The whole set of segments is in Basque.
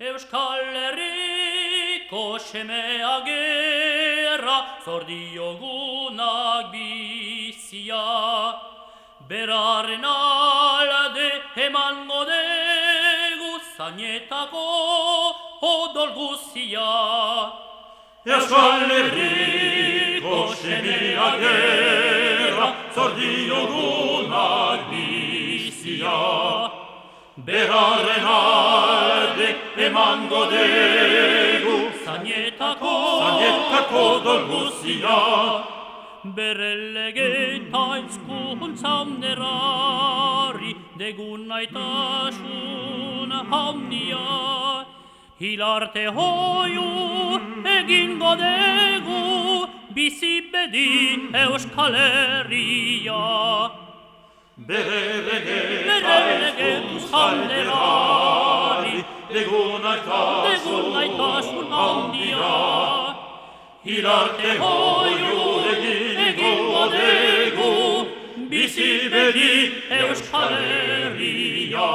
Euskal Herriko semea gerra, zor diogunak bizia. Beraren alde emango dugu zainetako odol guzia. Euskal Herriko semea gerra, zor diogunak bizia. Beraren alde emango dugu Zainetako odol guzia. Berelege eta hizkuntzan errari degun aitasun handia. Hilarte hoiu egingo dugu bizi bedi Euskal Herria. Berelege eta hizkuntzan errari degun aitasun handia. Hilarte hoiu egingo dugu bizi bedi Euskal Herria.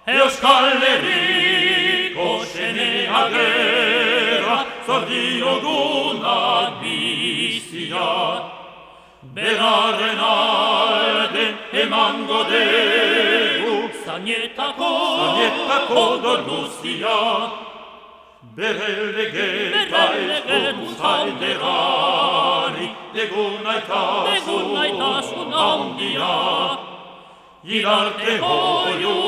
Euskal Herriko semea gerra, zor diogunak bizia. Beraren alde emango dugu Zainetako odol guzia. Berelege eta hizkuntzan errari degun aitasun handia. Hilarte hoiu